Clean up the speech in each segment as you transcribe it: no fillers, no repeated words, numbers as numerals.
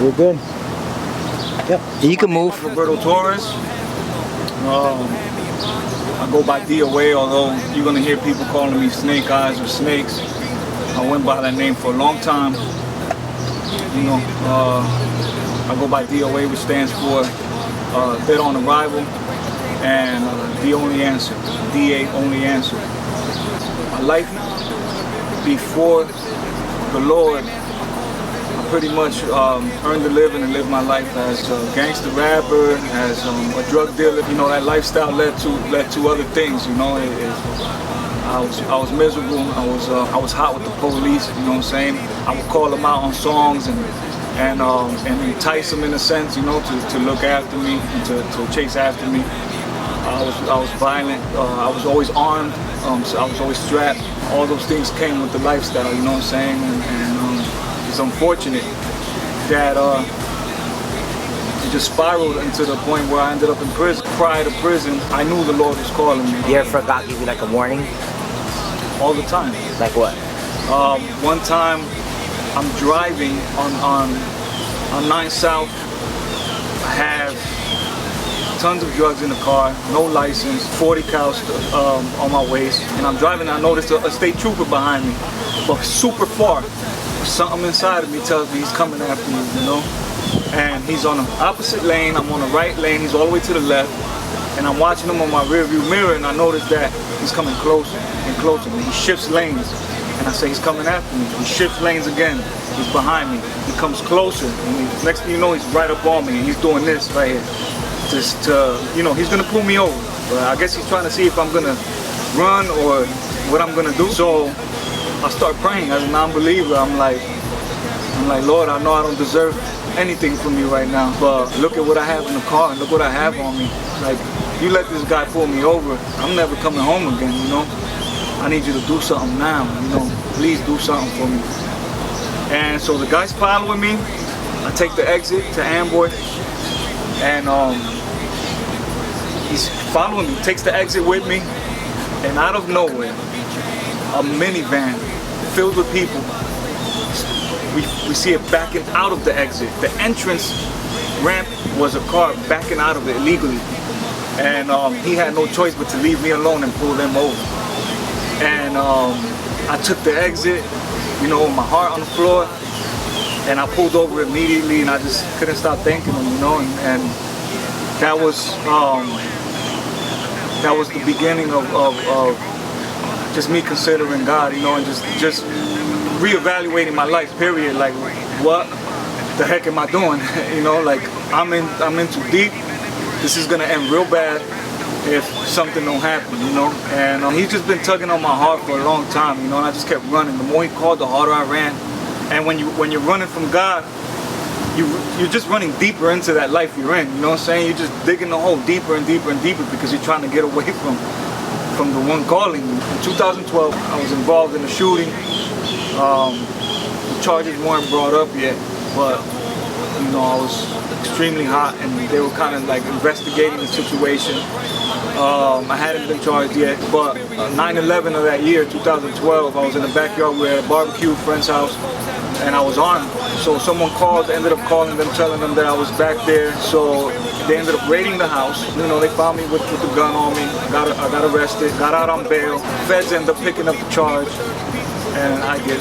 We're good. Yep. You can move. Roberto Torres. I go by DOA, although you're gonna hear people calling me Snake Eyes or Snakes. I went by that name for a long time. You know, I go by DOA, which stands for Dead on Arrival, and daonlyanswer, daonlyanswer. My life before the Lord, I pretty much earned a living and lived my life as a gangster rapper, as a drug dealer. You know, that lifestyle led to other things. You know, I was miserable. I was hot with the police. You know what I'm saying? I would call them out on songs and entice them in a sense. You know, to look after me and to chase after me. I was violent. I was always armed. So I was always strapped. All those things came with the lifestyle. You know what I'm saying? And it's unfortunate that it just spiraled into the point where I ended up in prison. Prior to prison, I knew the Lord was calling me. You ever forgot to give you like a warning? All the time. Like what? One time, I'm driving on 9 South. I have tons of drugs in the car, no license, 40 cows on my waist, and I'm driving and I noticed a state trooper behind me, but super far. Something inside of me tells me he's coming after me, you know? And he's on the opposite lane, I'm on the right lane, he's all the way to the left, and I'm watching him on my rear view mirror, and I notice that he's coming closer and closer, and he shifts lanes, and I say he's coming after me. He shifts lanes again, he's behind me, he comes closer, and next thing you know, he's right up on me, and he's doing this right here. Just to, you know, he's gonna pull me over. But I guess he's trying to see if I'm gonna run or what I'm gonna do. So I start praying as a non-believer. I'm like, Lord, I know I don't deserve anything from you right now, but look at what I have in the car and look what I have on me. Like, you let this guy pull me over, I'm never coming home again, you know? I need you to do something now, you know? Please do something for me. And so the guy's following me. I take the exit to Amboy, and he's following me, takes the exit with me, and out of nowhere, a minivan filled with people. We see it backing out of the exit. The entrance ramp was a car backing out of it illegally, and he had no choice but to leave me alone and pull them over. And I took the exit, you know, with my heart on the floor, and I pulled over immediately, and I just couldn't stop thanking him, you know, and that was the beginning of just me considering God, you know, and just reevaluating my life, period. Like, what the heck am I doing? You know, like, I'm in too deep. This is gonna end real bad if something don't happen, you know. And he's just been tugging on my heart for a long time, you know, and I just kept running. The more he called, the harder I ran. And when you're running from God, you're just running deeper into that life you're in. You know what I'm saying? You're just digging the hole deeper and deeper and deeper because you're trying to get away from the one calling you. In 2012, I was involved in a shooting. The charges weren't brought up yet, but you know, I was extremely hot, and they were kind of like investigating the situation. I hadn't been charged yet, but 9/11 of that year, 2012, I was in the backyard. We were at a barbecue, friend's house, and I was armed. So someone called, ended up calling them, telling them that I was back there. So they ended up raiding the house. You know, they found me with the gun on me. I got arrested, got out on bail. Feds end up picking up the charge, and I get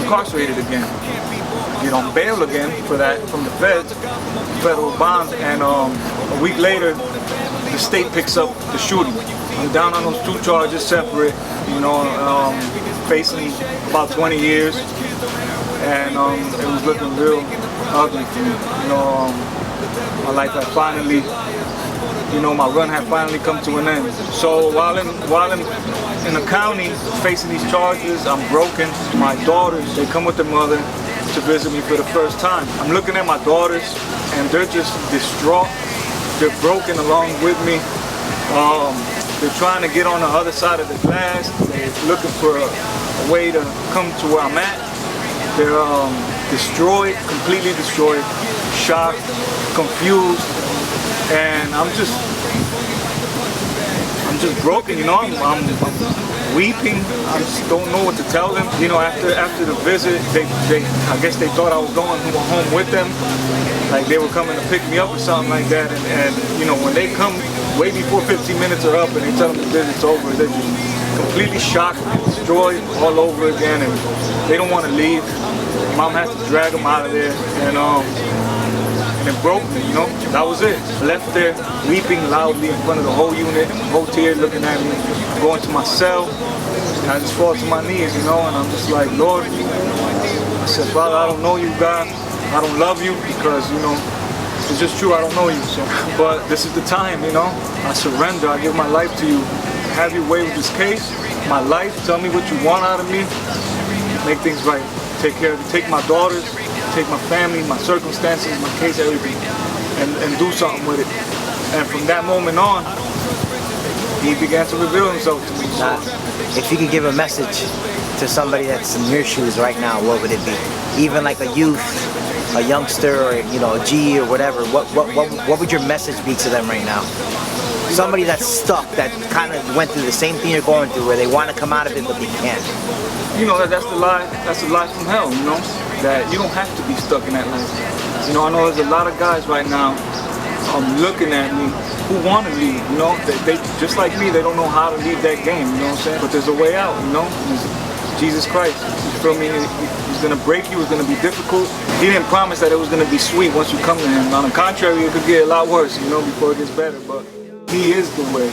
incarcerated again. I get on bail again for that from the feds, federal bond, and a week later, the state picks up the shooting. I'm down on those 2 charges separate, you know, facing about 20 years, and it was looking real ugly for me. You know, my life had finally, you know, my run had finally come to an end. So while in the county facing these charges, I'm broken. My daughters, they come with their mother to visit me for the first time. I'm looking at my daughters, and they're just distraught. They're broken along with me. They're trying to get on the other side of the glass. They're looking for a way to come to where I'm at. They're destroyed, completely destroyed, shocked, confused, and I'm I'm just broken, you know. I'm weeping. I just don't know what to tell them. You know, after the visit, I guess they thought I was going home with them, like they were coming to pick me up or something like that. And you know, when they come way before 15 minutes are up and they tell them the visit's over, they're just completely shocked, destroyed all over again, and they don't want to leave. Mom has to drag them out of there, and it broke me, you know. That was it. Left there weeping loudly in front of the whole unit, whole tear looking at me, going to my cell, and I just fall to my knees, you know, and I'm just like, Lord, I said, Father, I don't know you, God. I don't love you because, you know, it's just true, I don't know you. So, but this is the time, you know. I surrender. I give my life to you. Have your way with this case, my life. Tell me what you want out of me. Make things right. Take care of you. Take my daughters, take my family, my circumstances, my case, everything, and do something with it. And from that moment on, he began to reveal himself to me. So, if you could give a message to somebody that's in your shoes right now, what would it be? Even like a youth, a youngster, or you know, a G or whatever. What would your message be to them right now? Somebody that's stuck, that kind of went through the same thing you're going through, where they want to come out of it but they can't. You know, that's the lie. That's the lie from hell. You know, that you don't have to be stuck in that life. You know, I know there's a lot of guys right now looking at me who want to leave. You know, they just like me. They don't know how to leave that game. You know what I'm saying? But there's a way out. You know, there's Jesus Christ. You feel me? He's gonna break you. It's gonna be difficult. He didn't promise that it was gonna be sweet once you come to him. On the contrary, it could get a lot worse. You know, before it gets better. But He is the way.